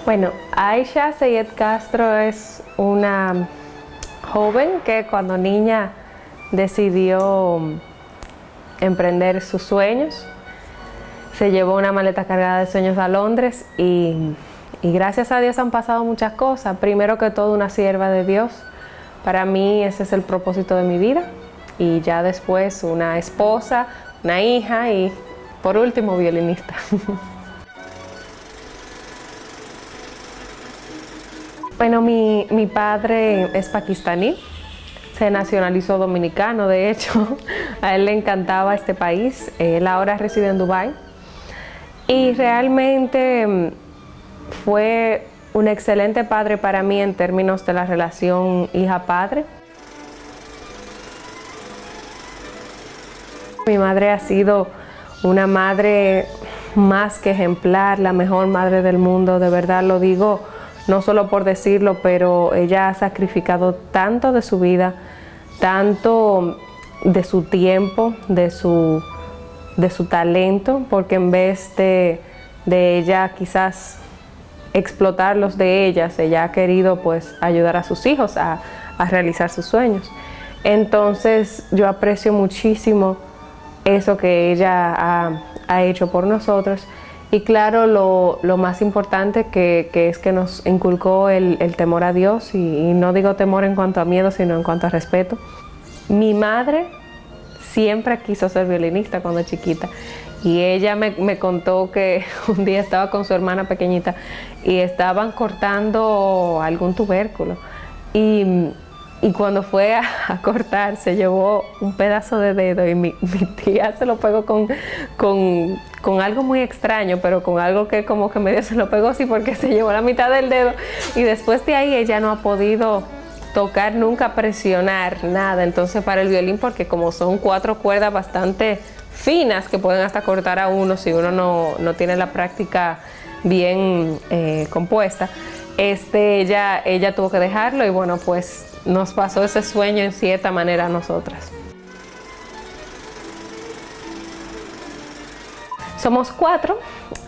Bueno, Aisha Seyed Castro es una joven que cuando niña decidió emprender sus sueños. Se llevó una maleta cargada de sueños a Londres y gracias a Dios han pasado muchas cosas. Primero que todo, una sierva de Dios. Para mí ese es el propósito de mi vida. Y ya después una esposa, una hija y por último violinista. Bueno, mi padre es pakistaní, se nacionalizó dominicano, de hecho, a él le encantaba este país, él ahora reside en Dubái y realmente fue un excelente padre para mí en términos de la relación hija-padre. Mi madre ha sido una madre más que ejemplar, la mejor madre del mundo, de verdad lo digo. No solo por decirlo, pero ella ha sacrificado tanto de su vida, tanto de su tiempo, de su talento, porque en vez de ella quizás explotar los de ellas, ella ha querido pues ayudar a sus hijos a realizar sus sueños. Entonces yo aprecio muchísimo eso que ella ha hecho por nosotros. Y claro, lo más importante que es que nos inculcó el temor a Dios, y no digo temor en cuanto a miedo, sino en cuanto a respeto. Mi madre siempre quiso ser violinista cuando chiquita y ella me contó que un día estaba con su hermana pequeñita y estaban cortando algún tubérculo y cuando fue a cortar se llevó un pedazo de dedo y mi tía se lo pegó con algo muy extraño, pero con algo que como que medio se lo pegó así porque se llevó la mitad del dedo y después de ahí ella no ha podido tocar nunca, presionar nada. Entonces para el violín, porque como son 4 cuerdas bastante finas que pueden hasta cortar a uno si uno no tiene la práctica bien compuesta, ella tuvo que dejarlo y bueno, pues nos pasó ese sueño en cierta manera a nosotras. Somos 4,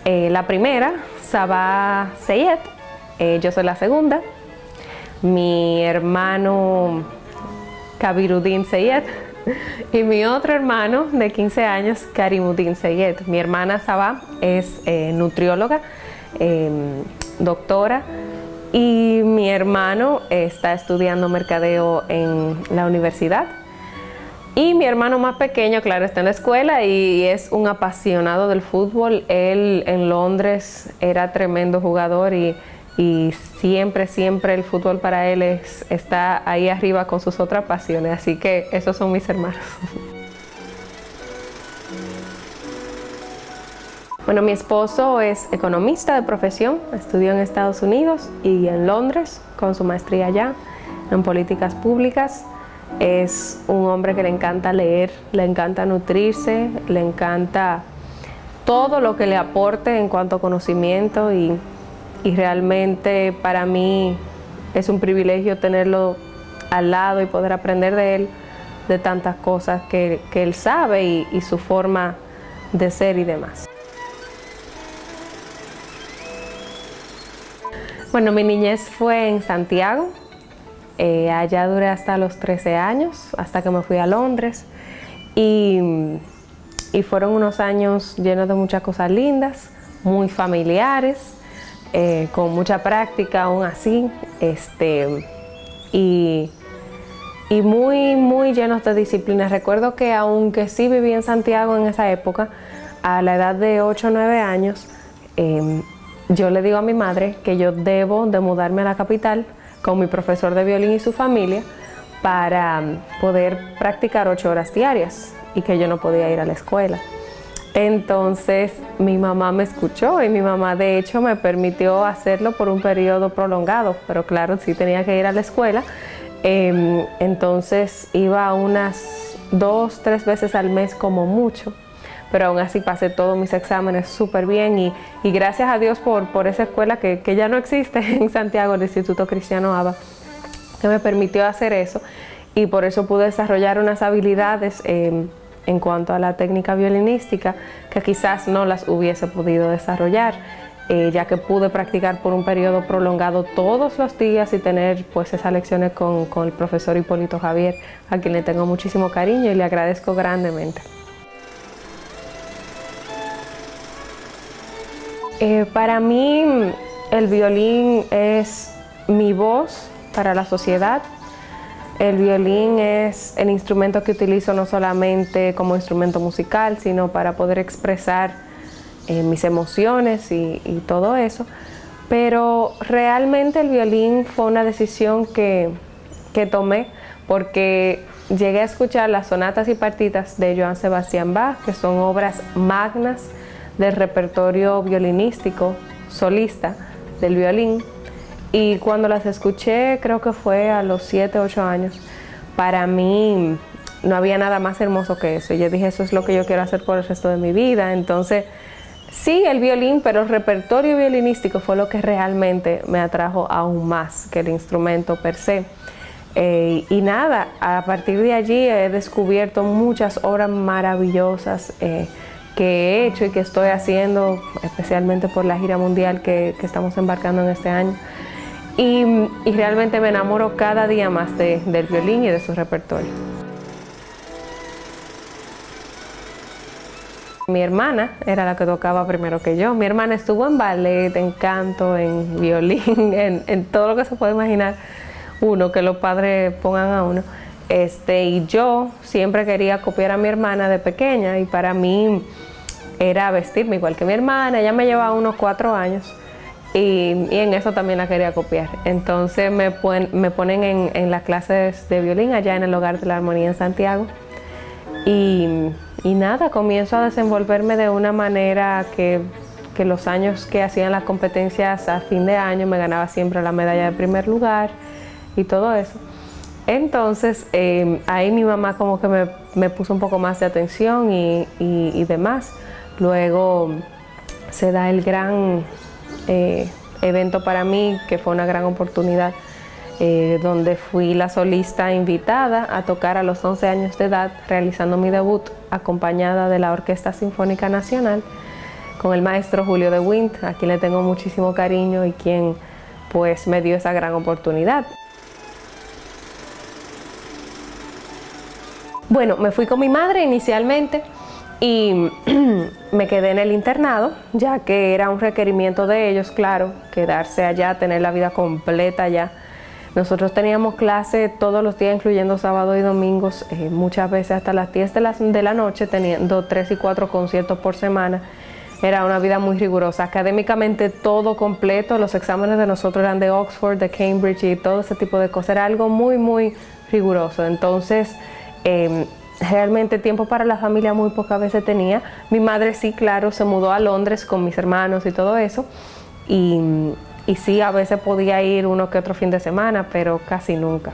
la primera, Sabah Seyed, yo soy la segunda, mi hermano Kabiruddin Seyed y mi otro hermano de 15 años, Karimuddin Seyed. Mi hermana Sabah es nutrióloga, doctora, y mi hermano está estudiando mercadeo en la universidad. Y mi hermano más pequeño, claro, está en la escuela y es un apasionado del fútbol. Él en Londres era tremendo jugador y siempre el fútbol para él está ahí arriba con sus otras pasiones. Así que esos son mis hermanos. Bueno, mi esposo es economista de profesión, estudió en Estados Unidos y en Londres con su maestría allá en políticas públicas. Es un hombre que le encanta leer, le encanta nutrirse, le encanta todo lo que le aporte en cuanto a conocimiento y realmente para mí es un privilegio tenerlo al lado y poder aprender de él, de tantas cosas que él sabe y su forma de ser y demás. Bueno, mi niñez fue en Santiago, allá duré hasta los 13 años, hasta que me fui a Londres y fueron unos años llenos de muchas cosas lindas, muy familiares, con mucha práctica aún así, y muy llenos de disciplina. Recuerdo que aunque sí viví en Santiago en esa época, a la edad de 8 o 9 años, yo le digo a mi madre que yo debo de mudarme a la capital con mi profesor de violín y su familia para poder practicar 8 horas diarias y que yo no podía ir a la escuela. Entonces mi mamá me escuchó y mi mamá de hecho me permitió hacerlo por un periodo prolongado, pero claro, sí tenía que ir a la escuela. Entonces iba unas 2 o 3 veces al mes como mucho. Pero aún así pasé todos mis exámenes súper bien y gracias a Dios por esa escuela que ya no existe en Santiago, el Instituto Cristiano Abba, que me permitió hacer eso y por eso pude desarrollar unas habilidades en cuanto a la técnica violinística que quizás no las hubiese podido desarrollar. ya que pude practicar por un periodo prolongado todos los días y tener pues esas lecciones con el profesor Hipólito Javier, a quien le tengo muchísimo cariño y le agradezco grandemente. Para mí el violín es mi voz para la sociedad. El violín es el instrumento que utilizo no solamente como instrumento musical, sino para poder expresar mis emociones y todo eso. Pero realmente el violín fue una decisión que tomé porque llegué a escuchar las sonatas y partitas de Johann Sebastian Bach, que son obras magnas del repertorio violinístico solista del violín. Y cuando las escuché, creo que fue a los 7, 8 años, para mí no había nada más hermoso que eso. Yo dije, eso es lo que yo quiero hacer por el resto de mi vida. Entonces, sí, el violín, pero el repertorio violinístico fue lo que realmente me atrajo aún más que el instrumento per se. Y nada, a partir de allí he descubierto muchas obras maravillosas que he hecho y que estoy haciendo, especialmente por la gira mundial que estamos embarcando en este año. Y realmente me enamoro cada día más del violín y de su repertorio. Mi hermana era la que tocaba primero que yo. Mi hermana estuvo en ballet, en canto, en violín, en todo lo que se puede imaginar uno, que los padres pongan a uno. Y yo siempre quería copiar a mi hermana de pequeña y para mí era vestirme igual que mi hermana. Ella me llevaba unos 4 años. Y en eso también la quería copiar. Entonces me ponen en las clases de violín allá en el Hogar de la Armonía en Santiago. Y nada, comienzo a desenvolverme de una manera que los años que hacían las competencias a fin de año me ganaba siempre la medalla de primer lugar y todo eso. Entonces ahí mi mamá como que me puso un poco más de atención y demás. Luego se da el gran evento para mí, que fue una gran oportunidad, donde fui la solista invitada a tocar a los 11 años de edad, realizando mi debut acompañada de la Orquesta Sinfónica Nacional con el maestro Julio de Wind, a quien le tengo muchísimo cariño y quien pues me dio esa gran oportunidad. Bueno, me fui con mi madre inicialmente y me quedé en el internado, ya que era un requerimiento de ellos, claro, quedarse allá, tener la vida completa allá. Nosotros teníamos clase todos los días, incluyendo sábados y domingos, muchas veces hasta las 10 de la noche, teniendo 3 y 4 conciertos por semana. Era una vida muy rigurosa, académicamente todo completo, los exámenes de nosotros eran de Oxford, de Cambridge y todo ese tipo de cosas, era algo muy, muy riguroso. Entonces, realmente tiempo para la familia muy pocas veces tenía. Mi madre sí, claro, se mudó a Londres con mis hermanos y todo eso. Y sí, a veces podía ir uno que otro fin de semana, pero casi nunca.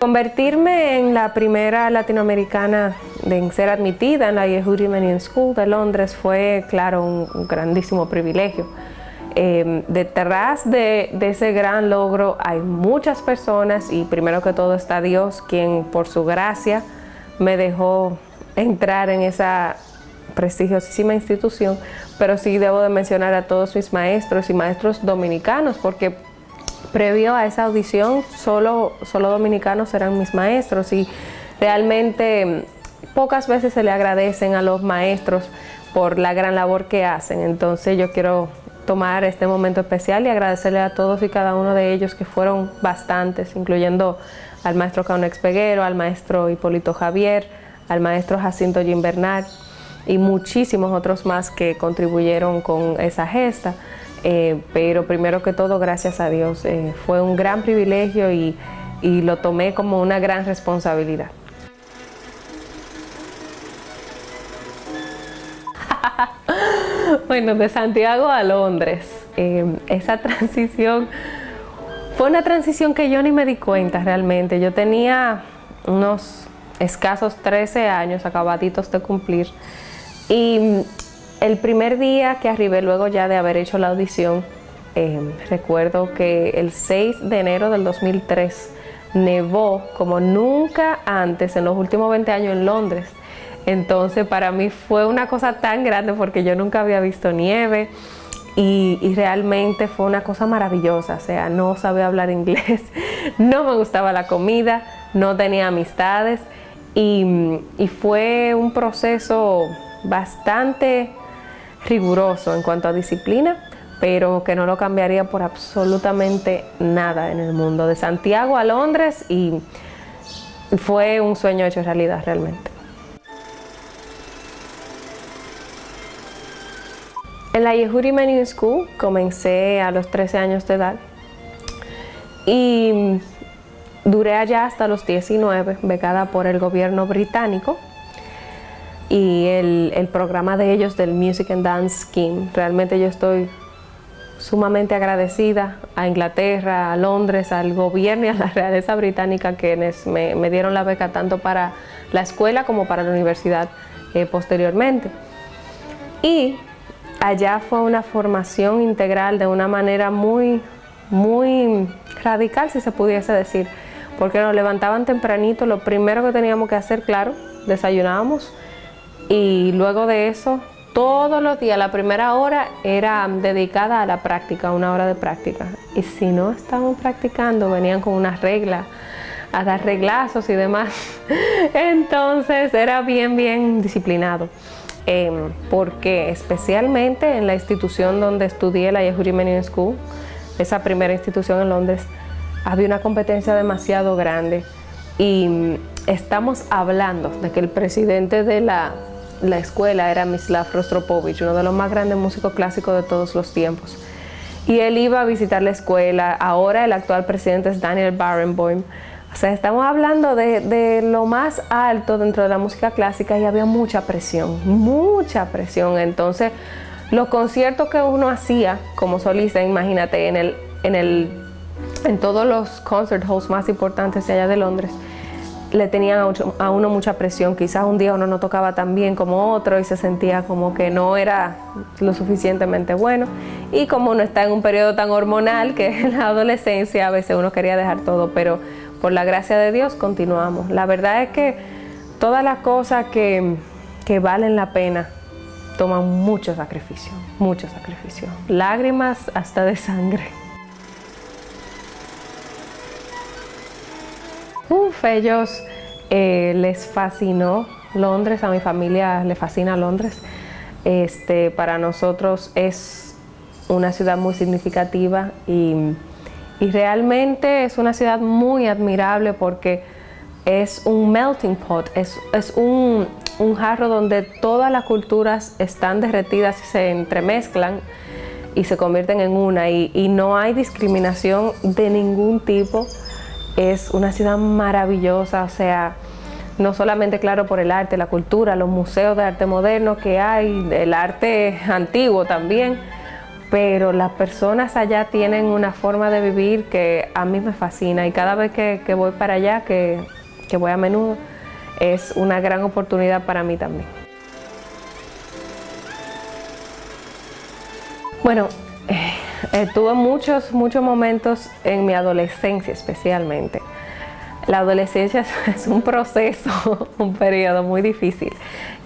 Convertirme en la primera latinoamericana en ser admitida en la Yehudi Menuhin School de Londres fue, claro, un grandísimo privilegio. Detrás de ese gran logro hay muchas personas y primero que todo está Dios, quien por su gracia me dejó entrar en esa prestigiosísima institución, pero sí debo de mencionar a todos mis maestros y maestros dominicanos, porque previo a esa audición solo dominicanos eran mis maestros y realmente pocas veces se le agradecen a los maestros por la gran labor que hacen. Entonces yo quiero tomar este momento especial y agradecerle a todos y cada uno de ellos, que fueron bastantes, incluyendo al maestro Caunex Peguero, al maestro Hipólito Javier, al maestro Jacinto Gimbernal y muchísimos otros más que contribuyeron con esa gesta. Pero primero que todo, gracias a Dios, fue un gran privilegio y lo tomé como una gran responsabilidad. Bueno, de Santiago a Londres, esa transición Fue una transición que yo ni me di cuenta realmente. Yo tenía unos escasos 13 años, acabaditos de cumplir. Y el primer día que arribé, luego ya de haber hecho la audición, recuerdo que el 6 de enero del 2003 nevó como nunca antes en los últimos 20 años en Londres. Entonces para mí fue una cosa tan grande porque yo nunca había visto nieve y realmente fue una cosa maravillosa. O sea, no sabía hablar inglés, no me gustaba la comida, no tenía amistades y fue un proceso bastante riguroso en cuanto a disciplina, pero que no lo cambiaría por absolutamente nada en el mundo. De Santiago a Londres y fue un sueño hecho realidad realmente. En la Yehudi Menuhin School comencé a los 13 años de edad y duré allá hasta los 19, becada por el gobierno británico y el programa de ellos del Music and Dance Scheme. Realmente yo estoy sumamente agradecida a Inglaterra, a Londres, al gobierno y a la realeza británica quienes me dieron la beca tanto para la escuela como para la universidad posteriormente. Y allá fue una formación integral de una manera muy radical, si se pudiese decir, porque nos levantaban tempranito. Lo primero que teníamos que hacer, claro, desayunábamos y luego de eso todos los días la primera hora era dedicada a la práctica, 1 hora de práctica, y si no estaban practicando venían con unas reglas a dar reglazos y demás. Entonces era bien disciplinado. Porque especialmente en la institución donde estudié, la Yehudi Menuhin School, esa primera institución en Londres, había una competencia demasiado grande y estamos hablando de que el presidente de la escuela era Mislav Rostropovich, uno de los más grandes músicos clásicos de todos los tiempos, y él iba a visitar la escuela. Ahora el actual presidente es Daniel Barenboim. O sea, estamos hablando de lo más alto dentro de la música clásica y había mucha presión. Entonces, los conciertos que uno hacía como solista, imagínate, en todos los concert halls más importantes de allá de Londres, le tenían a uno mucha presión. Quizás un día uno no tocaba tan bien como otro y se sentía como que no era lo suficientemente bueno. Y como uno está en un periodo tan hormonal que en la adolescencia a veces uno quería dejar todo, pero por la gracia de Dios continuamos. La verdad es que todas las cosas que valen la pena toman mucho sacrificio, lágrimas hasta de sangre. Ellos les fascinó Londres, a mi familia le fascina Londres. Para nosotros es una ciudad muy significativa y realmente es una ciudad muy admirable porque es un melting pot, es un jarro donde todas las culturas están derretidas y se entremezclan y se convierten en una y no hay discriminación de ningún tipo. Es una ciudad maravillosa, o sea, no solamente, claro, por el arte, la cultura, los museos de arte moderno que hay, el arte antiguo también, pero las personas allá tienen una forma de vivir que a mí me fascina y cada vez que voy para allá, que voy a menudo, es una gran oportunidad para mí también. Bueno, tuve muchos momentos en mi adolescencia especialmente. La adolescencia es un proceso, un periodo muy difícil.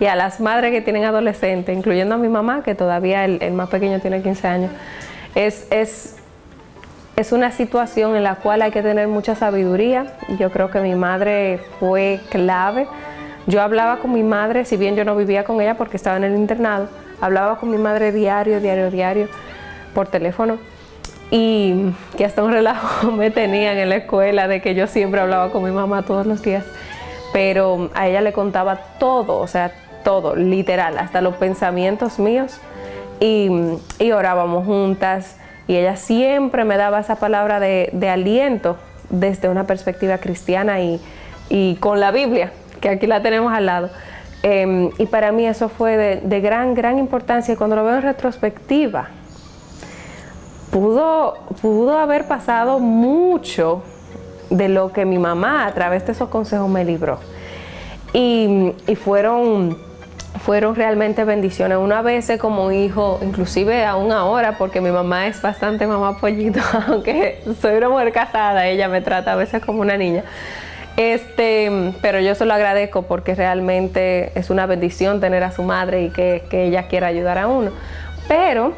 Y a las madres que tienen adolescentes, incluyendo a mi mamá, que todavía el más pequeño tiene 15 años, es una situación en la cual hay que tener mucha sabiduría. Yo creo que mi madre fue clave. Yo hablaba con mi madre, si bien yo no vivía con ella porque estaba en el internado, hablaba con mi madre diario, por teléfono. Y que hasta un relajo me tenían en la escuela de que yo siempre hablaba con mi mamá todos los días, pero a ella le contaba todo, o sea, todo, literal, hasta los pensamientos míos, y orábamos juntas y ella siempre me daba esa palabra de aliento desde una perspectiva cristiana y con la Biblia, que aquí la tenemos al lado. Y para mí eso fue de gran importancia, y cuando lo veo en retrospectiva, pudo haber pasado mucho de lo que mi mamá a través de esos consejos me libró. Y fueron realmente bendiciones. Una vez como hijo, inclusive aún ahora, porque mi mamá es bastante mamá pollito, aunque soy una mujer casada, ella me trata a veces como una niña. Pero yo se lo agradezco porque realmente es una bendición tener a su madre y que ella quiera ayudar a uno. Pero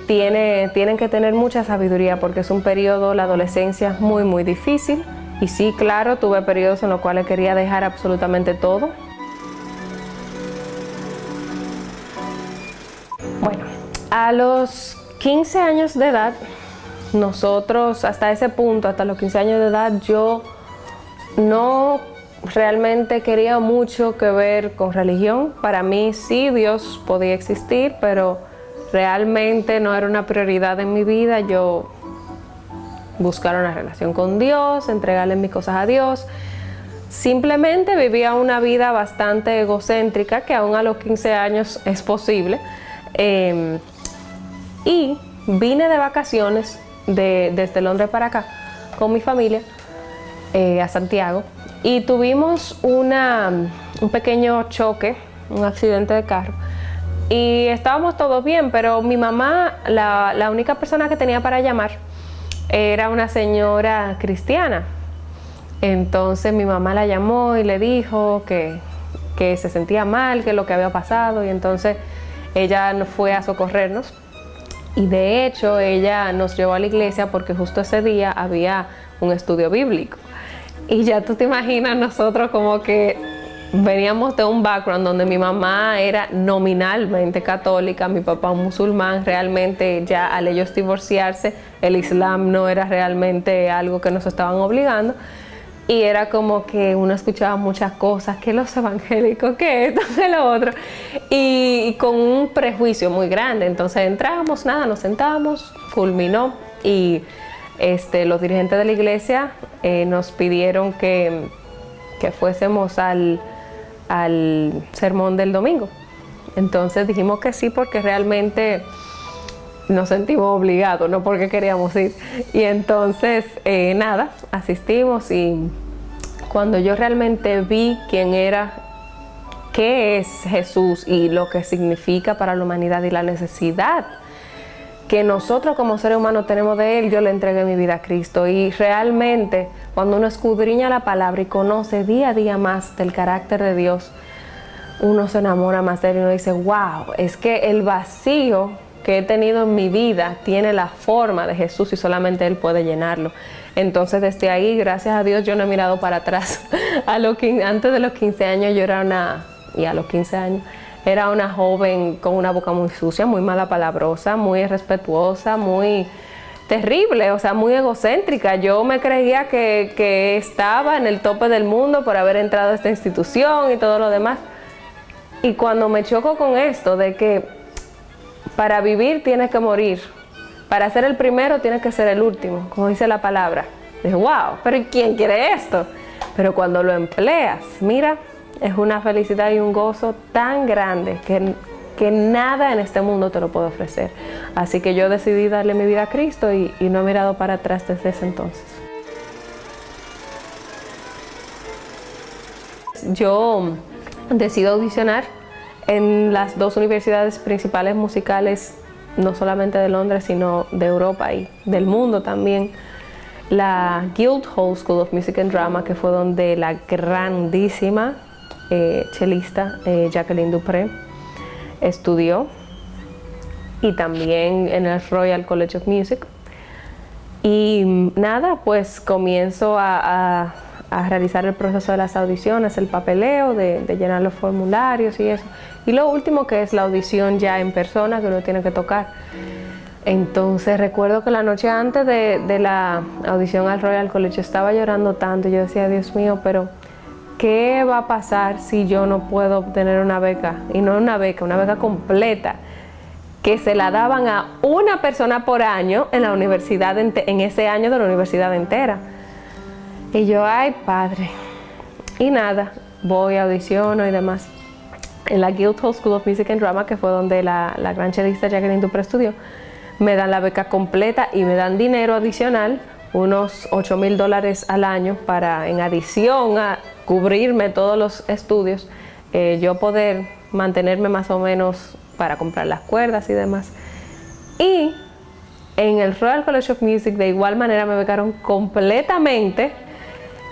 tienen que tener mucha sabiduría porque es un periodo, la adolescencia, muy, muy difícil. Y sí, claro, tuve periodos en los cuales quería dejar absolutamente todo. Bueno, a los 15 años de edad, nosotros, hasta ese punto, hasta los 15 años de edad, yo no realmente quería mucho que ver con religión. Para mí sí, Dios podía existir, pero realmente no era una prioridad en mi vida. Yo buscar una relación con Dios, entregarle mis cosas a Dios. Simplemente vivía una vida bastante egocéntrica, que aún a los 15 años es posible. Y vine de vacaciones desde Londres para acá con mi familia a Santiago y tuvimos un pequeño choque, un accidente de carro. Y estábamos todos bien, pero mi mamá, la única persona que tenía para llamar, era una señora cristiana. Entonces mi mamá la llamó y le dijo que se sentía mal, que lo que había pasado, y entonces ella fue a socorrernos. Y de hecho ella nos llevó a la iglesia porque justo ese día había un estudio bíblico. Y ya tú te imaginas, nosotros como que veníamos de un background donde mi mamá era nominalmente católica, mi papá un musulmán. Realmente ya al ellos divorciarse, el Islam no era realmente algo que nos estaban obligando. Y era como que uno escuchaba muchas cosas, que los evangélicos, que esto, que lo otro, y con un prejuicio muy grande. Entonces entramos, nos sentamos, culminó, y los dirigentes de la iglesia nos pidieron que fuésemos al sermón del domingo. Entonces dijimos que sí, porque realmente nos sentimos obligados, no porque queríamos ir. Y entonces asistimos, y cuando yo realmente vi quién era, qué es Jesús y lo que significa para la humanidad y la necesidad que nosotros como seres humanos tenemos de Él, yo le entregué mi vida a Cristo. Y realmente cuando uno escudriña la palabra y conoce día a día más del carácter de Dios, uno se enamora más de Él y uno dice, wow, es que el vacío que he tenido en mi vida tiene la forma de Jesús y solamente Él puede llenarlo. Entonces desde ahí, gracias a Dios, yo no he mirado para atrás. Antes de los 15 años yo era y a los 15 años era una joven con una boca muy sucia, muy mala palabrosa, muy irrespetuosa, muy terrible, o sea, muy egocéntrica. Yo me creía que estaba en el tope del mundo por haber entrado a esta institución y todo lo demás. Y cuando me choco con esto de que para vivir tienes que morir, para ser el primero tienes que ser el último, como dice la palabra, dije, wow, pero ¿quién quiere esto? Pero cuando lo empleas, mira, es una felicidad y un gozo tan grande que nada en este mundo te lo puede ofrecer. Así que yo decidí darle mi vida a Cristo y no he mirado para atrás desde ese entonces. Yo decido audicionar en las dos universidades principales musicales, no solamente de Londres, sino de Europa y del mundo también. La Guildhall School of Music and Drama, que fue donde la grandísima chelista Jacqueline du Pré estudió, y también en el Royal College of Music. Y pues comienzo a realizar el proceso de las audiciones, el papeleo de llenar los formularios y eso. Y lo último, que es la audición ya en persona, que uno tiene que tocar. Entonces recuerdo que la noche antes de la audición al Royal College estaba llorando tanto. Yo decía, Dios mío, pero ¿qué va a pasar si yo no puedo obtener una beca? Y no una beca completa, que se la daban a una persona por año en la universidad, en ese año de la universidad entera. Y yo, ay, padre. Y voy, audiciono y demás. En la Guildhall School of Music and Drama, que fue donde la gran chelista Jacqueline du Pré estudió, me dan la beca completa y me dan dinero adicional, unos $8,000 al año para, en adición a cubrirme todos los estudios, yo poder mantenerme más o menos para comprar las cuerdas y demás. Y en el Royal College of Music de igual manera me becaron completamente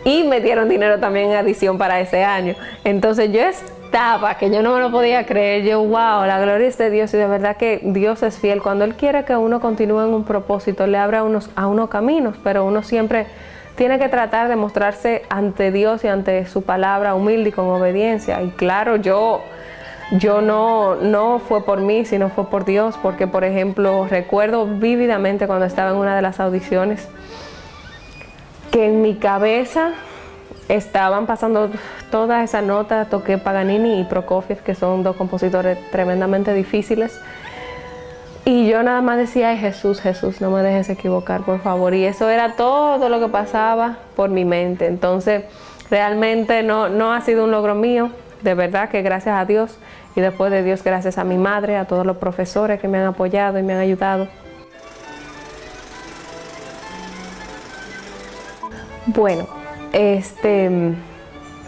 y me dieron dinero también en adición para ese año. Entonces yo estaba, que yo no me lo podía creer, yo wow, la gloria es de Dios, y de verdad que Dios es fiel. Cuando Él quiere que uno continúe en un propósito, le abre a unos caminos, pero uno siempre tiene que tratar de mostrarse ante Dios y ante su palabra humilde y con obediencia. Y claro, yo no fue por mí, sino fue por Dios, porque por ejemplo recuerdo vívidamente cuando estaba en una de las audiciones que en mi cabeza estaban pasando todas esas notas, toqué Paganini y Prokofiev, que son dos compositores tremendamente difíciles, y yo nada más decía: ay, Jesús, Jesús, no me dejes equivocar, por favor. Y eso era todo lo que pasaba por mi mente. Entonces realmente no ha sido un logro mío, de verdad que gracias a Dios, y después de Dios gracias a mi madre, a todos los profesores que me han apoyado y me han ayudado. Bueno,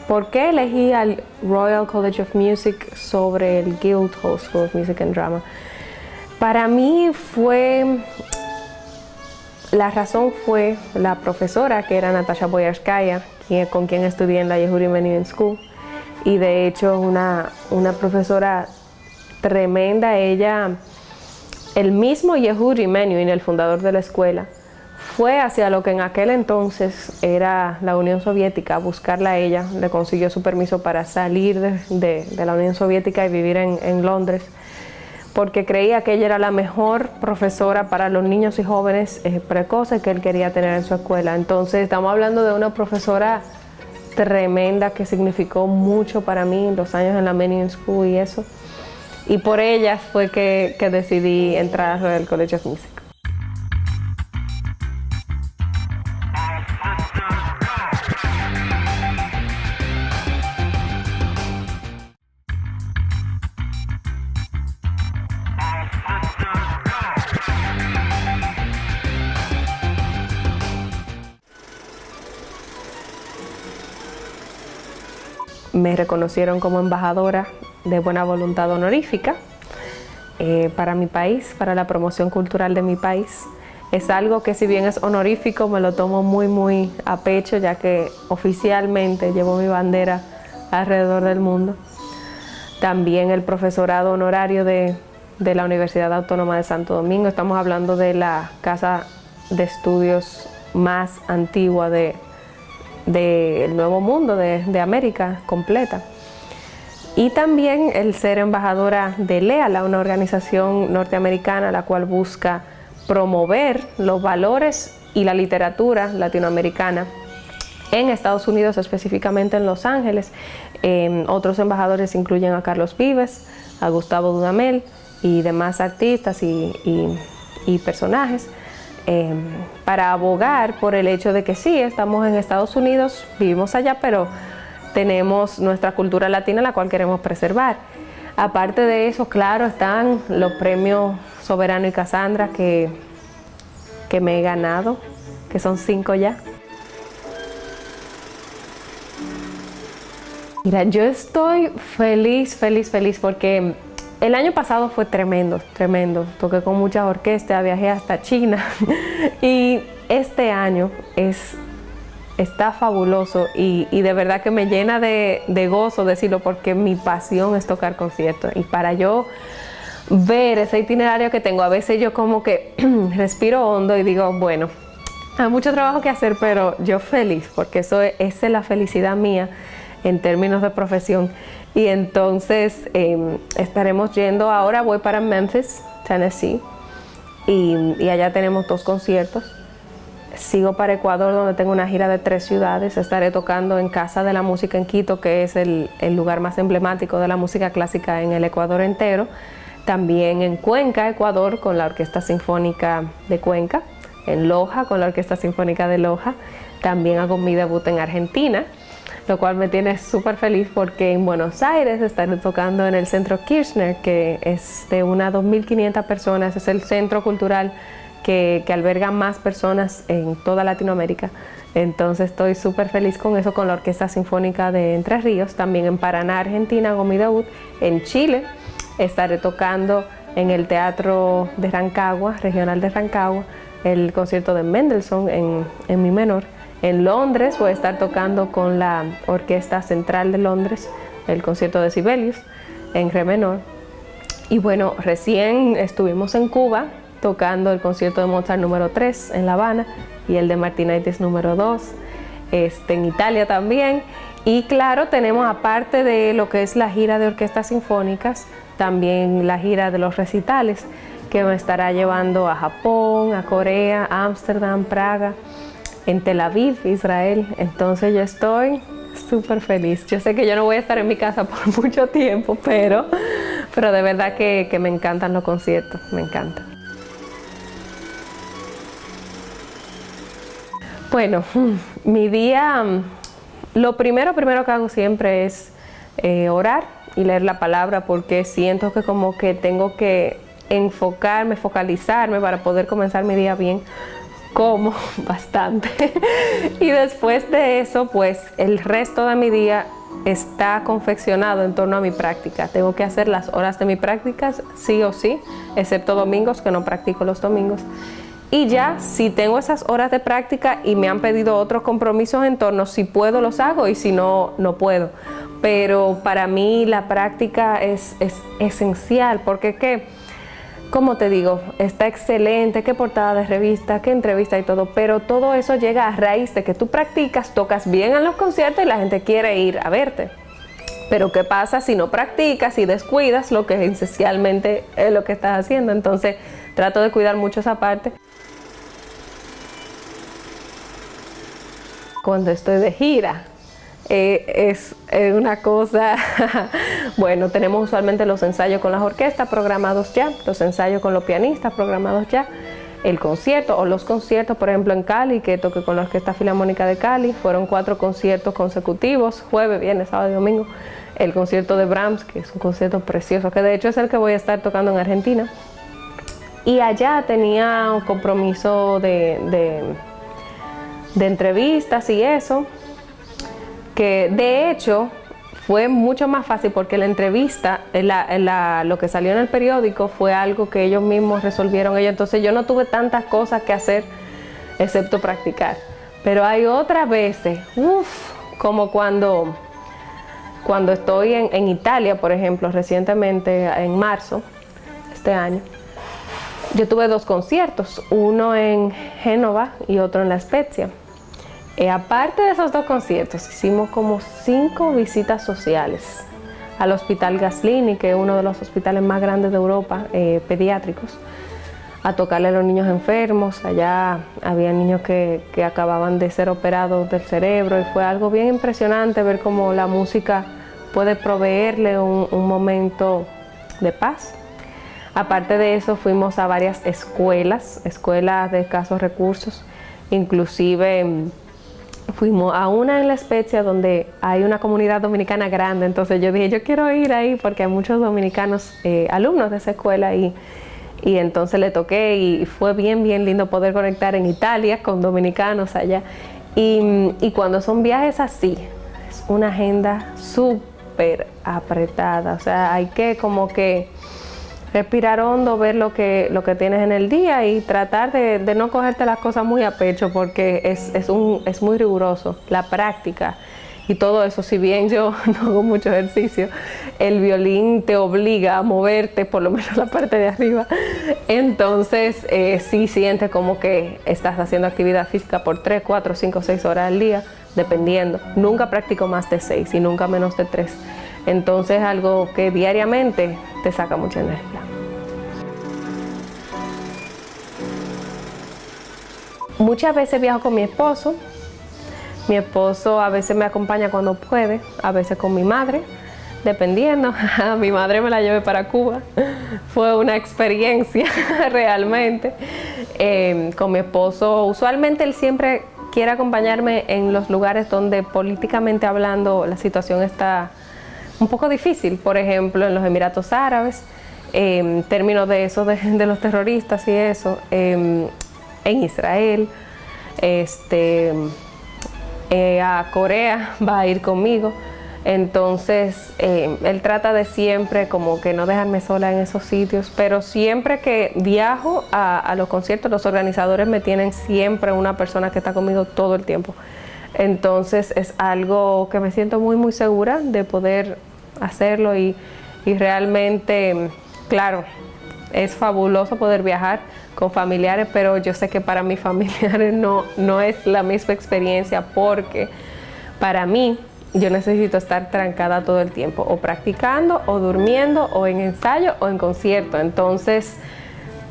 ¿por qué elegí al Royal College of Music sobre el Guildhall School of Music and Drama? Para mí la razón fue la profesora, que era Natasha Boyarskaya, con quien estudié en la Yehudi Menuhin School, y de hecho una profesora tremenda. Ella, el mismo Yehudi Menuhin, el fundador de la escuela, fue hacia lo que en aquel entonces era la Unión Soviética a buscarla a ella, le consiguió su permiso para salir de la Unión Soviética y vivir en Londres, porque creía que ella era la mejor profesora para los niños y jóvenes precoces que él quería tener en su escuela. Entonces estamos hablando de una profesora tremenda que significó mucho para mí los años en la Menuhin School y eso. Y por ellas fue que decidí entrar al Royal College of Music. Me reconocieron como embajadora de buena voluntad honorífica para mi país, para la promoción cultural de mi país. Es algo que, si bien es honorífico, me lo tomo muy a pecho, ya que oficialmente llevo mi bandera alrededor del mundo. También el profesorado honorario de la Universidad Autónoma de Santo Domingo. Estamos hablando de la casa de estudios más antigua del Nuevo Mundo, de América completa. Y también el ser embajadora de LEALA, una organización norteamericana la cual busca promover los valores y la literatura latinoamericana en Estados Unidos, específicamente en Los Ángeles. Otros embajadores incluyen a Carlos Vives, a Gustavo Dudamel y demás artistas y personajes, para abogar por el hecho de que sí, estamos en Estados Unidos, vivimos allá, pero tenemos nuestra cultura latina, la cual queremos preservar. Aparte de eso, claro, están los premios Soberano y Casandra que me he ganado, que son 5 ya. Mira, yo estoy feliz porque el año pasado fue tremendo. Toqué con muchas orquestas, viajé hasta China y este año está fabuloso y de verdad que me llena de gozo decirlo, porque mi pasión es tocar conciertos. Y para yo ver ese itinerario que tengo, a veces yo como que respiro hondo y digo, bueno, hay mucho trabajo que hacer, pero yo feliz, porque esa es la felicidad mía en términos de profesión. Y entonces estaremos yendo, ahora voy para Memphis, Tennessee, y allá tenemos 2 conciertos. Sigo para Ecuador, donde tengo una gira de 3 ciudades. Estaré tocando en Casa de la Música en Quito, que es el lugar más emblemático de la música clásica en el Ecuador entero. También en Cuenca, Ecuador, con la Orquesta Sinfónica de Cuenca. En Loja, con la Orquesta Sinfónica de Loja. También hago mi debut en Argentina, lo cual me tiene súper feliz porque en Buenos Aires estaré tocando en el Centro Kirchner, que es de unas 2.500 personas, es el centro cultural que alberga más personas en toda Latinoamérica. Entonces estoy súper feliz con eso, con la Orquesta Sinfónica de Entre Ríos. También en Paraná, Argentina, con mi debut. En Chile estaré tocando en el Teatro de Rancagua, Regional de Rancagua, el concierto de Mendelssohn en mi menor. En Londres voy a estar tocando con la Orquesta Central de Londres, el concierto de Sibelius en re menor. Y bueno, recién estuvimos en Cuba tocando el concierto de Mozart número 3 en La Habana y el de Martinaitis número 2 en Italia también. Y claro, tenemos, aparte de lo que es la gira de orquestas sinfónicas, también la gira de los recitales, que me estará llevando a Japón, a Corea, a Ámsterdam, Praga, en Tel Aviv, Israel. Entonces yo estoy súper feliz. Yo sé que yo no voy a estar en mi casa por mucho tiempo, pero de verdad que me encantan los conciertos, me encantan. Bueno, mi día, lo primero que hago siempre es orar y leer la palabra, porque siento que como que tengo que enfocarme, focalizarme para poder comenzar mi día bien. Como bastante. Y después de eso, pues el resto de mi día está confeccionado en torno a mi práctica. Tengo que hacer las horas de mi práctica sí o sí, excepto domingos, que no practico los domingos. Y ya, si tengo esas horas de práctica y me han pedido otros compromisos en torno, si puedo los hago y si no, no puedo. Pero para mí la práctica es esencial, porque ¿qué? Como te digo, está excelente, qué portada de revista, qué entrevista y todo, pero todo eso llega a raíz de que tú practicas, tocas bien en los conciertos y la gente quiere ir a verte. Pero ¿qué pasa si no practicas y descuidas lo que esencialmente es lo que estás haciendo? Entonces trato de cuidar mucho esa parte. Cuando estoy de gira, es una cosa, bueno, tenemos usualmente los ensayos con las orquestas programados ya, los ensayos con los pianistas programados ya, el concierto o los conciertos, por ejemplo en Cali, que toqué con la Orquesta Filarmónica de Cali, fueron 4 conciertos consecutivos, jueves, viernes, sábado y domingo. El concierto de Brahms, que es un concierto precioso, que de hecho es el que voy a estar tocando en Argentina. Y allá tenía un compromiso de entrevistas y eso, que de hecho fue mucho más fácil porque la entrevista, lo que salió en el periódico fue algo que ellos mismos resolvieron ellos, entonces yo no tuve tantas cosas que hacer excepto practicar. Pero hay otras veces, como cuando estoy en Italia, por ejemplo, recientemente en marzo, este año, yo tuve 2 conciertos, uno en Génova y otro en La Spezia. Aparte de esos 2 conciertos, hicimos como 5 visitas sociales al Hospital Gaslini, que es uno de los hospitales más grandes de Europa, pediátricos, a tocarle a los niños enfermos. Allá había niños que acababan de ser operados del cerebro y fue algo bien impresionante ver cómo la música puede proveerle un momento de paz. Aparte de eso, fuimos a varias escuelas de escasos recursos, inclusive fuimos a una en La Spezia donde hay una comunidad dominicana grande, entonces yo dije, yo quiero ir ahí porque hay muchos dominicanos, alumnos de esa escuela, y entonces le toqué y fue bien lindo poder conectar en Italia con dominicanos allá. Y cuando son viajes así, es una agenda súper apretada, o sea, hay que como que respirar hondo, ver lo que tienes en el día y tratar de no cogerte las cosas muy a pecho, porque es muy riguroso la práctica y todo eso. Si bien yo no hago mucho ejercicio, el violín te obliga a moverte, por lo menos la parte de arriba. Entonces sí sientes como que estás haciendo actividad física por 3, 4, 5, 6 horas al día, dependiendo. Nunca practico más de 6 y nunca menos de 3. Entonces algo que diariamente te saca mucha energía. Muchas veces viajo con mi esposo. Mi esposo a veces me acompaña cuando puede, a veces con mi madre, dependiendo. A mi madre me la llevé para Cuba. Fue una experiencia realmente. Con mi esposo, usualmente él siempre quiere acompañarme en los lugares donde políticamente hablando la situación está un poco difícil, por ejemplo en los Emiratos Árabes, en términos de eso, de los terroristas y eso, en Israel, a Corea va a ir conmigo. Entonces él trata de siempre como que no dejarme sola en esos sitios, pero siempre que viajo a los conciertos, los organizadores me tienen siempre una persona que está conmigo todo el tiempo. Entonces es algo que me siento muy muy segura de poder hacerlo y realmente, claro, es fabuloso poder viajar con familiares, pero yo sé que para mis familiares no es la misma experiencia, porque para mí yo necesito estar trancada todo el tiempo, o practicando, o durmiendo, o en ensayo, o en concierto. Entonces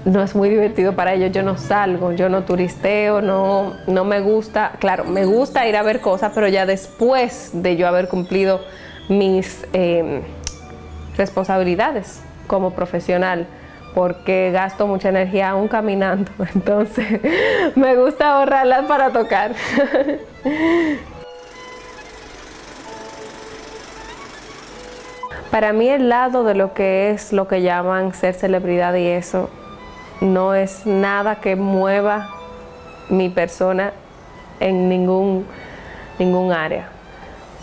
no es muy divertido para ellos. Yo no salgo, yo no turisteo, no me gusta. Claro, me gusta ir a ver cosas, pero ya después de yo haber cumplido mis responsabilidades como profesional, porque gasto mucha energía aún caminando. Entonces me gusta ahorrarlas para tocar. Para mí el lado de lo que es lo que llaman ser celebridad y eso, no es nada que mueva mi persona en ningún área.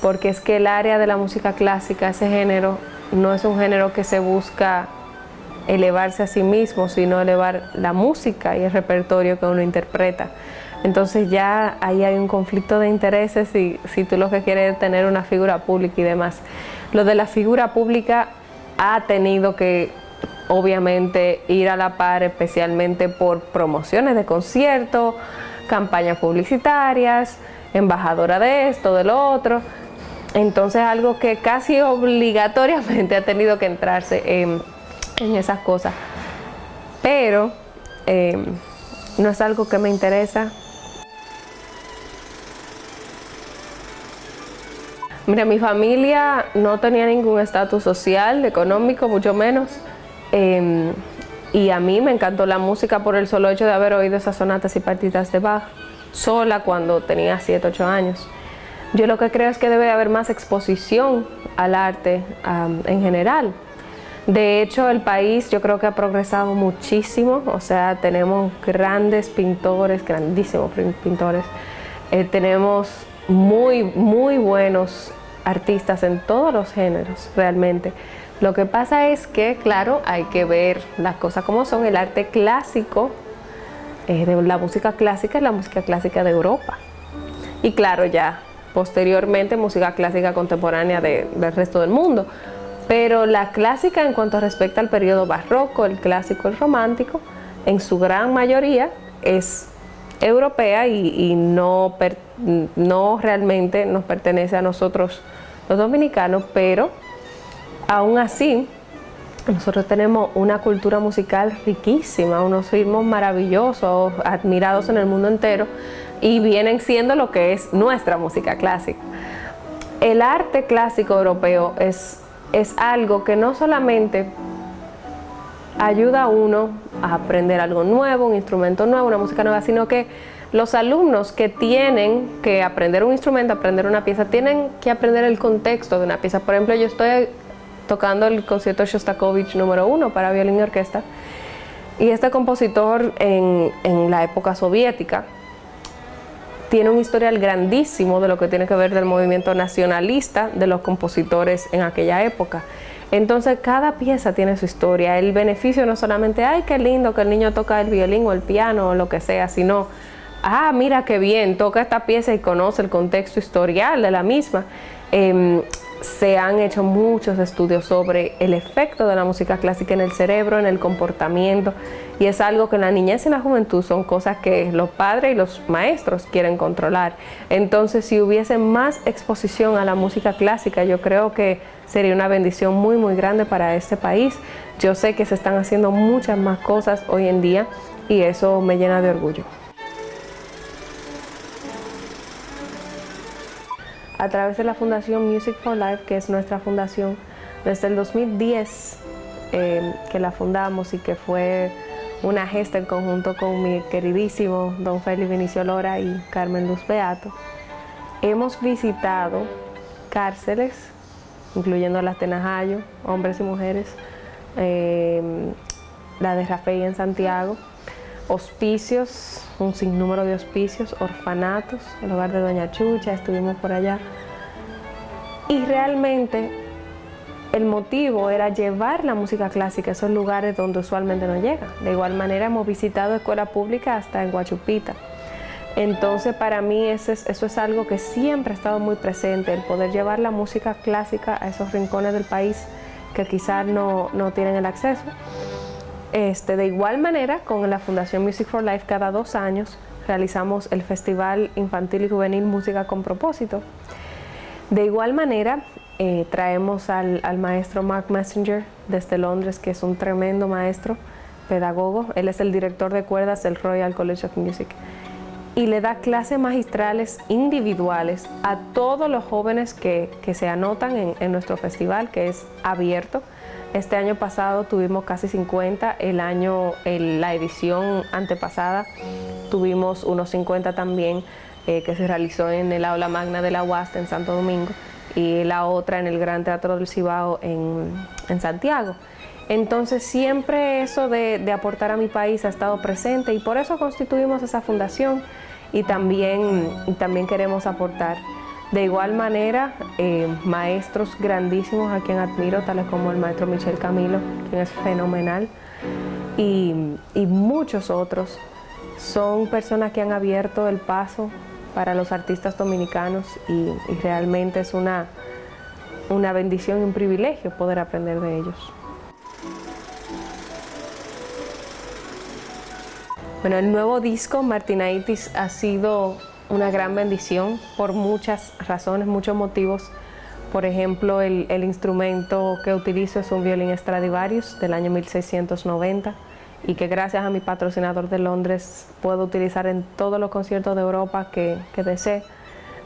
Porque es que el área de la música clásica, ese género, no es un género que se busca elevarse a sí mismo, sino elevar la música y el repertorio que uno interpreta. Entonces ya ahí hay un conflicto de intereses si tú lo que quieres es tener una figura pública y demás. Lo de la figura pública ha tenido que obviamente ir a la par, especialmente por promociones de conciertos, campañas publicitarias, embajadora de esto, de lo otro. Entonces algo que casi obligatoriamente ha tenido que entrarse en esas cosas. Pero no es algo que me interesa. Mira, mi familia no tenía ningún estatus social, económico, mucho menos. Y a mí me encantó la música por el solo hecho de haber oído esas sonatas y partitas de Bach sola cuando tenía 7, 8 años. Yo lo que creo es que debe haber más exposición al arte en general. De hecho, el país yo creo que ha progresado muchísimo. O sea, tenemos grandes pintores, grandísimos pintores. Tenemos muy, muy buenos artistas en todos los géneros, realmente. Lo que pasa es que, claro, hay que ver las cosas como son. El arte clásico, de la música clásica, es la música clásica de Europa. Y claro, ya posteriormente música clásica contemporánea del resto del mundo. Pero la clásica, en cuanto respecta al periodo barroco, el clásico, el romántico, en su gran mayoría es europea y no realmente nos pertenece a nosotros los dominicanos, pero aún así nosotros tenemos una cultura musical riquísima, unos ritmos maravillosos, admirados en el mundo entero, y vienen siendo lo que es nuestra música clásica. El arte clásico europeo es algo que no solamente ayuda a uno a aprender algo nuevo, un instrumento nuevo, una música nueva, sino que los alumnos que tienen que aprender un instrumento, aprender una pieza, tienen que aprender el contexto de una pieza. Por ejemplo, yo estoy tocando el concierto Shostakovich número 1 para violín y orquesta, y este compositor en la época soviética tiene un historial grandísimo de lo que tiene que ver del movimiento nacionalista de los compositores en aquella época. Entonces cada pieza tiene su historia. El beneficio no solamente, ay, qué lindo que el niño toca el violín o el piano o lo que sea, sino, ah, mira qué bien, toca esta pieza y conoce el contexto historial de la misma. Se han hecho muchos estudios sobre el efecto de la música clásica en el cerebro, en el comportamiento, y es algo que en la niñez y en la juventud son cosas que los padres y los maestros quieren controlar. Entonces, si hubiese más exposición a la música clásica, yo creo que sería una bendición muy, muy grande para este país. Yo sé que se están haciendo muchas más cosas hoy en día y eso me llena de orgullo. A través de la Fundación Music for Life, que es nuestra fundación, desde el 2010 que la fundamos y que fue una gesta en conjunto con mi queridísimo don Félix Vinicio Lora y Carmen Luz Beato. Hemos visitado cárceles, incluyendo las de Najayo, hombres y mujeres, la de Rafael en Santiago, hospicios, un sinnúmero de hospicios, orfanatos, el hogar de Doña Chucha, estuvimos por allá. Y realmente el motivo era llevar la música clásica a esos lugares donde usualmente no llega. De igual manera hemos visitado escuela pública hasta en Guachupita. Entonces para mí eso es algo que siempre ha estado muy presente, el poder llevar la música clásica a esos rincones del país que quizás no tienen el acceso. De igual manera, con la Fundación Music for Life, cada 2 años realizamos el Festival Infantil y Juvenil Música con Propósito. De igual manera, traemos al maestro Mark Messenger desde Londres, que es un tremendo maestro, pedagogo. Él es el director de cuerdas del Royal College of Music. Y le da clases magistrales individuales a todos los jóvenes que se anotan en nuestro festival, que es abierto. Este año pasado tuvimos casi 50, la edición antepasada tuvimos unos 50 también, que se realizó en el aula magna de la UAST en Santo Domingo y la otra en el Gran Teatro del Cibao en Santiago. Entonces siempre eso de aportar a mi país ha estado presente y por eso constituimos esa fundación y también queremos aportar. De igual manera, maestros grandísimos a quien admiro, tales como el maestro Michel Camilo, quien es fenomenal, y muchos otros, son personas que han abierto el paso para los artistas dominicanos y realmente es una bendición y un privilegio poder aprender de ellos. Bueno, el nuevo disco, Martinaitis, ha sido una gran bendición por muchas razones, muchos motivos. Por ejemplo, el instrumento que utilizo es un violín Stradivarius del año 1690 y que gracias a mi patrocinador de Londres puedo utilizar en todos los conciertos de Europa que desee.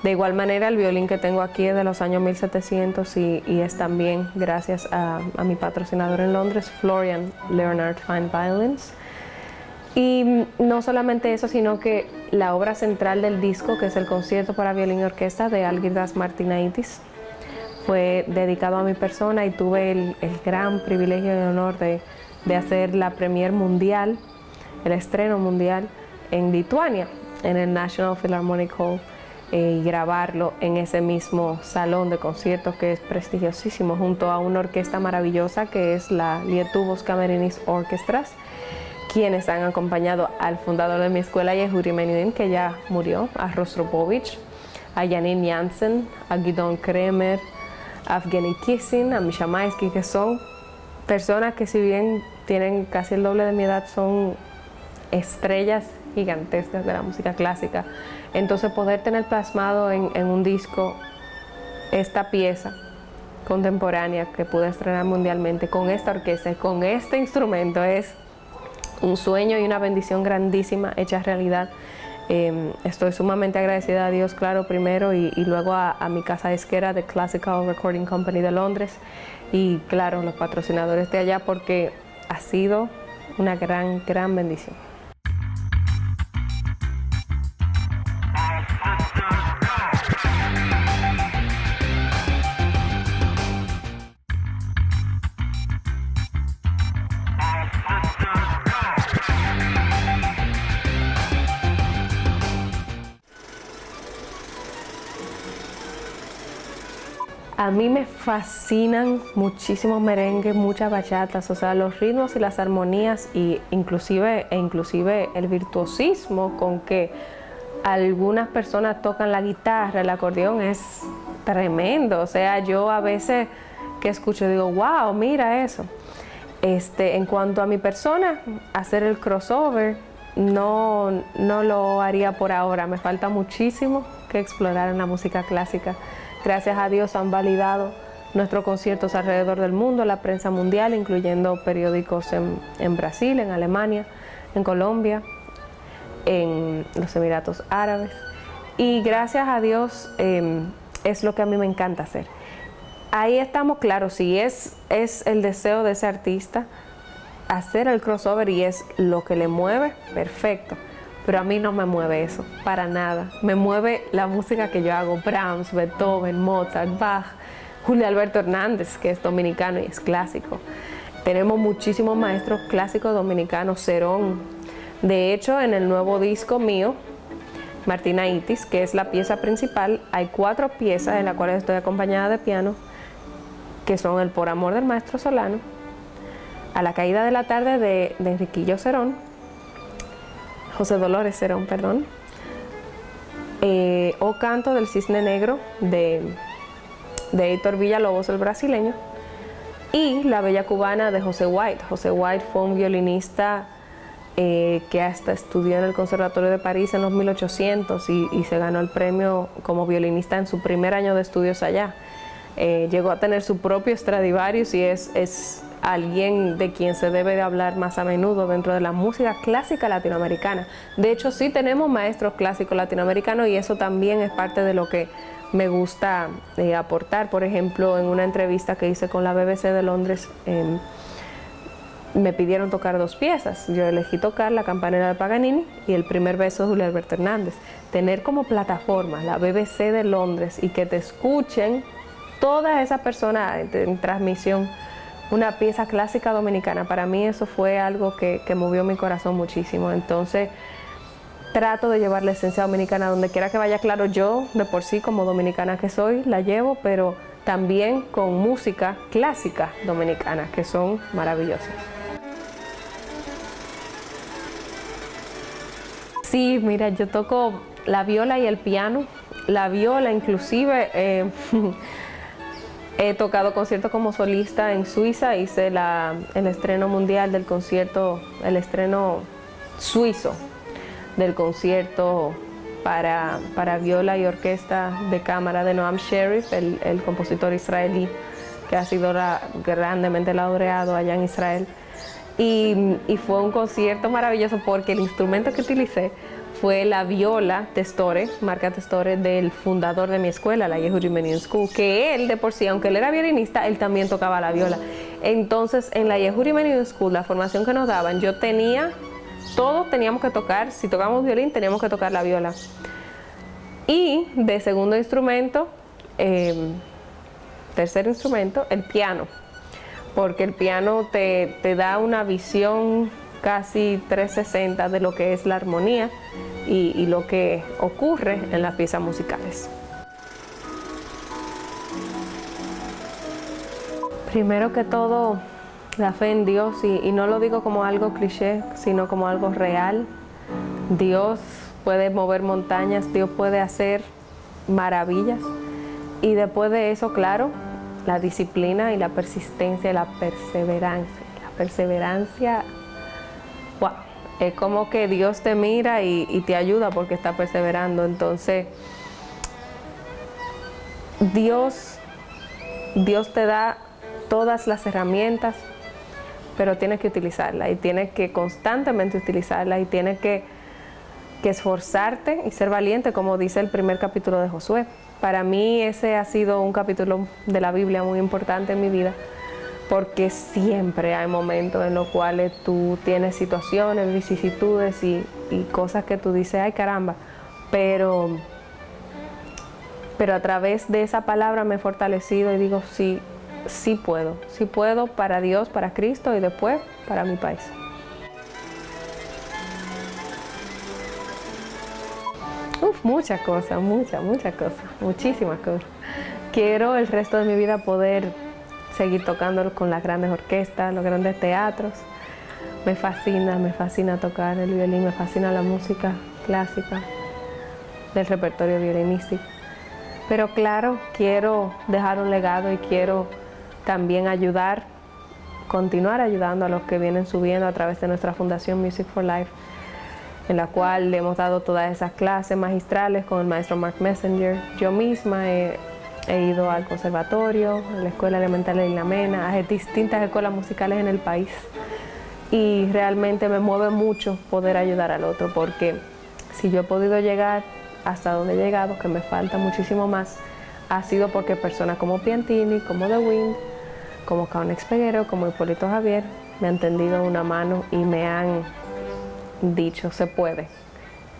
De igual manera, el violín que tengo aquí es de los años 1700 y es también gracias a mi patrocinador en Londres, Florian Leonard Fine Violins. Y no solamente eso, sino que la obra central del disco, que es el concierto para violín y orquesta de Algirdas Martinaitis, fue dedicado a mi persona y tuve el gran privilegio y honor de hacer la premier mundial, el estreno mundial en Lituania, en el National Philharmonic Hall, y grabarlo en ese mismo salón de conciertos que es prestigiosísimo, junto a una orquesta maravillosa que es la Lietuvos Kamerinis Orchestras, quienes han acompañado al fundador de mi escuela, Yehudi Menuhin, que ya murió, a Rostropovich, a Janine Jansen, a Gidon Kremer, a Evgeny Kissin, a Misha Maisky, que son personas que si bien tienen casi el doble de mi edad, son estrellas gigantescas de la música clásica. Entonces poder tener plasmado en un disco esta pieza contemporánea que pude estrenar mundialmente con esta orquesta y con este instrumento es un sueño y una bendición grandísima hecha realidad. Estoy sumamente agradecida a Dios, claro, primero y luego a mi casa disquera de Classical Recording Company de Londres y claro, los patrocinadores de allá, porque ha sido una gran bendición. A mí me fascinan muchísimos merengues, muchas bachatas, o sea, los ritmos y las armonías e inclusive el virtuosismo con que algunas personas tocan la guitarra, el acordeón es tremendo. O sea, yo a veces que escucho digo, wow, mira eso. En cuanto a mi persona, hacer el crossover no lo haría por ahora, me falta muchísimo que explorar en la música clásica. Gracias a Dios han validado nuestros conciertos alrededor del mundo, la prensa mundial, incluyendo periódicos en Brasil, en Alemania, en Colombia, en los Emiratos Árabes. Y gracias a Dios es lo que a mí me encanta hacer. Ahí estamos, claro, si es el deseo de ese artista, hacer el crossover y es lo que le mueve, perfecto. Pero a mí no me mueve eso, para nada. Me mueve la música que yo hago, Brahms, Beethoven, Mozart, Bach, Julio Alberto Hernández, que es dominicano y es clásico. Tenemos muchísimos maestros clásicos dominicanos, Cerón. De hecho, en el nuevo disco mío, Martina Itis, que es la pieza principal, hay 4 piezas en las cuales estoy acompañada de piano, que son el Por Amor del Maestro Solano, A la Caída de la Tarde de Enriquillo Cerón, José Dolores Cerón, perdón, O Canto del Cisne Negro de Héctor Villalobos, el brasileño, y La Bella Cubana de José White. José White fue un violinista que hasta estudió en el Conservatorio de París en los 1800 y se ganó el premio como violinista en su primer año de estudios allá. Llegó a tener su propio Stradivarius y es alguien de quien se debe de hablar más a menudo dentro de la música clásica latinoamericana. De hecho, sí tenemos maestros clásicos latinoamericanos y eso también es parte de lo que me gusta aportar. Por ejemplo, en una entrevista que hice con la BBC de Londres, me pidieron tocar 2 piezas. Yo elegí tocar La Campanera de Paganini y El Primer Beso de Julio Alberto Hernández. Tener como plataforma la BBC de Londres y que te escuchen todas esas personas en transmisión una pieza clásica dominicana, para mí eso fue algo que movió mi corazón muchísimo. Entonces trato de llevar la esencia dominicana donde quiera que vaya. Claro, yo de por sí como dominicana que soy la llevo, pero también con música clásica dominicana, que son maravillosas. Sí, mira, yo toco la viola y el piano. La viola inclusive he tocado conciertos como solista en Suiza, hice el estreno mundial del concierto, el estreno suizo del concierto para viola y orquesta de cámara de Noam Sherif, el compositor israelí que ha sido grandemente laureado allá en Israel. Y fue un concierto maravilloso porque el instrumento que utilicé fue la viola Testore, marca Testore, del fundador de mi escuela, la Yehudi Menuhin School, que él de por sí, aunque él era violinista, él también tocaba la viola. Entonces, en la Yehudi Menuhin School, la formación que nos daban, todos teníamos que tocar, si tocábamos violín, teníamos que tocar la viola. Y de segundo instrumento, tercer instrumento, el piano, porque el piano te da una visión casi 360 de lo que es la armonía y lo que ocurre en las piezas musicales. Primero que todo, la fe en Dios, y no lo digo como algo cliché, sino como algo real. Dios puede mover montañas, Dios puede hacer maravillas, y después de eso, claro, la disciplina y la persistencia y la perseverancia. La perseverancia, wow, es como que Dios te mira y te ayuda porque está perseverando. Entonces, Dios te da todas las herramientas, pero tienes que utilizarlas y tienes que constantemente utilizarlas y tienes que esforzarte y ser valiente, como dice el primer capítulo de Josué. Para mí ese ha sido un capítulo de la Biblia muy importante en mi vida, porque siempre hay momentos en los cuales tú tienes situaciones, vicisitudes y cosas que tú dices, ay caramba, pero a través de esa palabra me he fortalecido y digo, sí puedo para Dios, para Cristo y después para mi país. Muchas cosas, muchísimas cosas. Quiero el resto de mi vida poder seguir tocando con las grandes orquestas, los grandes teatros. Me fascina tocar el violín, me fascina la música clásica del repertorio violinístico. Pero claro, quiero dejar un legado y quiero también continuar ayudando a los que vienen subiendo a través de nuestra fundación Music for Life, en la cual le hemos dado todas esas clases magistrales con el maestro Mark Messenger. Yo misma he ido al conservatorio, a la escuela elemental de Isla Mena, a distintas escuelas musicales en el país, y realmente me mueve mucho poder ayudar al otro, porque si yo he podido llegar hasta donde he llegado, que me falta muchísimo más, ha sido porque personas como Piantini, como The Wind, como Kaunex Peguero, como Hipólito Javier, me han tendido una mano y me han dicho, se puede.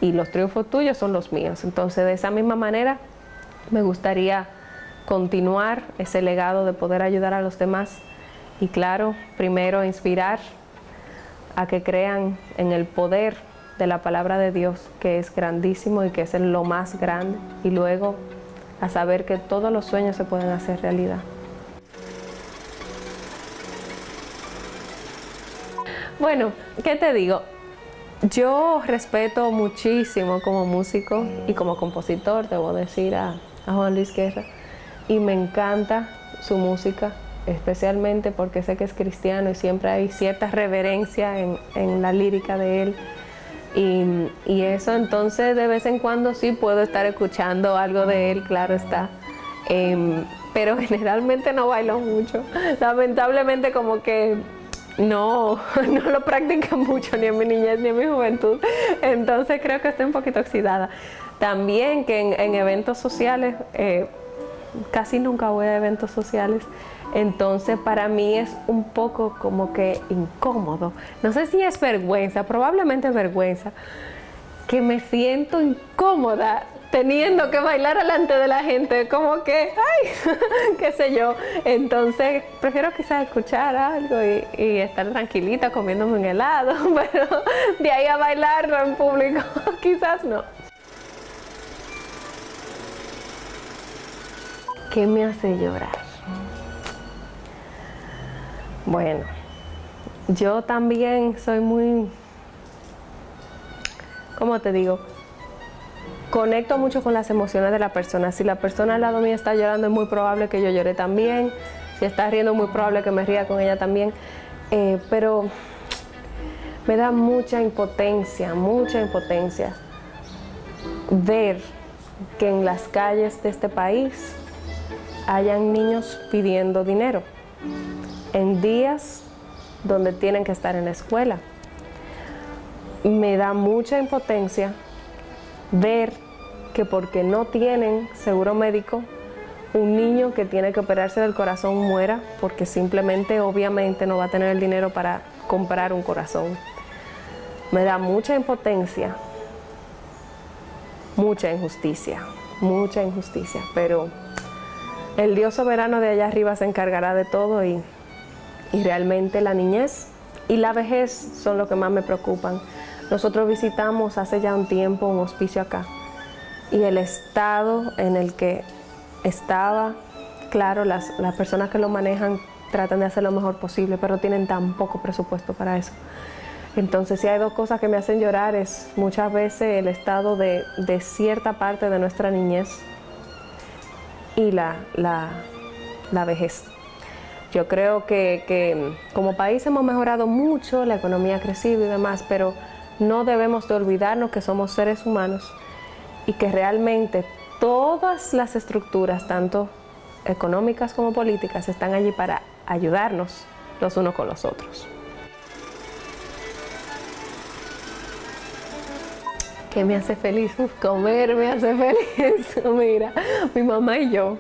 Y los triunfos tuyos son los míos. Entonces, de esa misma manera, me gustaría continuar ese legado de poder ayudar a los demás. Y claro, primero inspirar a que crean en el poder de la palabra de Dios, que es grandísimo y que es lo más grande. Y luego, a saber que todos los sueños se pueden hacer realidad. Bueno, ¿qué te digo? Yo respeto muchísimo como músico y como compositor, debo decir, a Juan Luis Guerra, y me encanta su música, especialmente porque sé que es cristiano y siempre hay cierta reverencia en la lírica de él. Y eso, entonces de vez en cuando sí puedo estar escuchando algo de él, claro está. Pero generalmente no bailo mucho. Lamentablemente como que no lo practiqué mucho ni en mi niñez ni en mi juventud. Entonces creo que estoy un poquito oxidada. También que en eventos sociales, casi nunca voy a eventos sociales. Entonces para mí es un poco como que incómodo. No sé si es vergüenza, probablemente es vergüenza, que me siento incómoda teniendo que bailar delante de la gente, como que, ay, qué sé yo. Entonces prefiero quizás escuchar algo y estar tranquilita comiéndome un helado, pero de ahí a bailar en público, quizás no. ¿Qué me hace llorar? Bueno, yo también soy muy, ¿cómo te digo? Conecto mucho con las emociones de la persona. Si la persona al lado mío está llorando, es muy probable que yo llore también. Si está riendo, es muy probable que me ría con ella también. Pero me da mucha impotencia ver que en las calles de este país hayan niños pidiendo dinero en días donde tienen que estar en la escuela. Me da mucha impotencia ver que porque no tienen seguro médico, un niño que tiene que operarse del corazón muera porque simplemente, obviamente, no va a tener el dinero para comprar un corazón. Me da mucha impotencia, mucha injusticia, pero el Dios soberano de allá arriba se encargará de todo y realmente la niñez y la vejez son lo que más me preocupan. Nosotros visitamos hace ya un tiempo un hospicio acá y el estado en el que estaba, claro, las personas que lo manejan tratan de hacer lo mejor posible, pero tienen tan poco presupuesto para eso. Entonces, si hay dos cosas que me hacen llorar es muchas veces el estado de cierta parte de nuestra niñez y la vejez. Yo creo que como país hemos mejorado mucho, la economía ha crecido y demás, pero no debemos de olvidarnos que somos seres humanos y que realmente todas las estructuras, tanto económicas como políticas, están allí para ayudarnos los unos con los otros. ¿Qué me hace feliz? Comer me hace feliz. Mira, mi mamá y yo.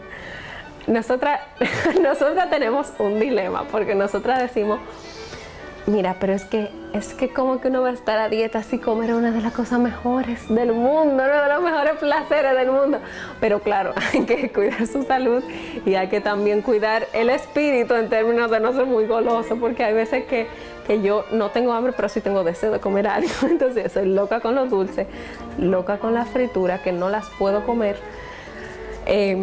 Nosotras tenemos un dilema, porque nosotras decimos, mira, pero es que como que uno va a estar a dieta si comer es una de las cosas mejores del mundo, uno de los mejores placeres del mundo. Pero claro, hay que cuidar su salud y hay que también cuidar el espíritu en términos de no ser muy goloso, porque hay veces que yo no tengo hambre, pero sí tengo deseo de comer algo. Entonces soy loca con los dulces, loca con las frituras, que no las puedo comer.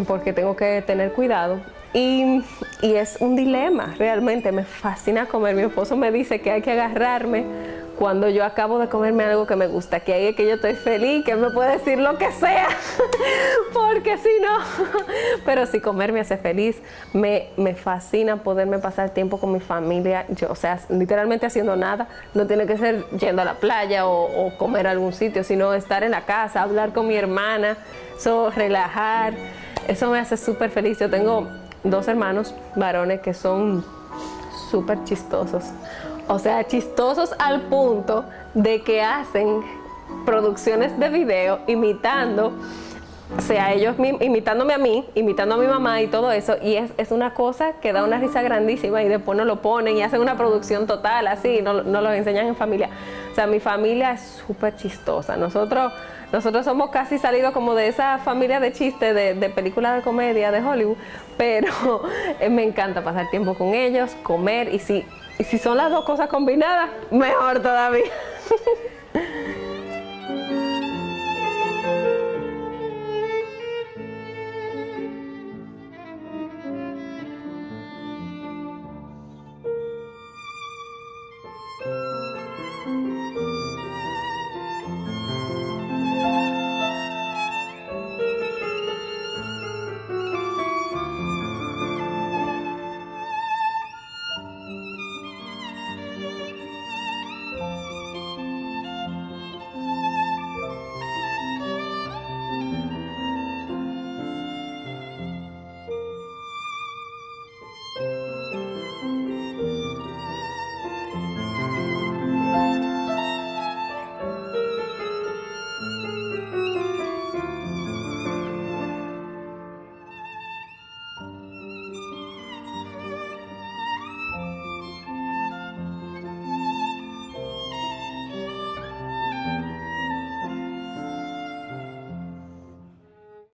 Porque tengo que tener cuidado y es un dilema, realmente me fascina comer. Mi esposo me dice que hay que agarrarme cuando yo acabo de comerme algo que me gusta, que ahí es que yo estoy feliz, que él me puede decir lo que sea, porque si no, pero si comer me hace feliz, me fascina poderme pasar tiempo con mi familia, yo, o sea, literalmente haciendo nada, no tiene que ser yendo a la playa o comer a algún sitio, sino estar en la casa, hablar con mi hermana, relajar, eso me hace súper feliz. Yo tengo 2 hermanos varones que son súper chistosos. O sea, chistosos al punto de que hacen producciones de video imitando O sea, ellos imitándome a mí, imitando a mi mamá y todo eso, y es una cosa que da una risa grandísima y después no lo ponen y hacen una producción total así, no lo enseñan en familia. O sea, mi familia es súper chistosa. Nosotros somos casi salidos como de esa familia de chistes de películas de comedia de Hollywood, pero me encanta pasar tiempo con ellos, comer y si son las dos cosas combinadas, mejor todavía.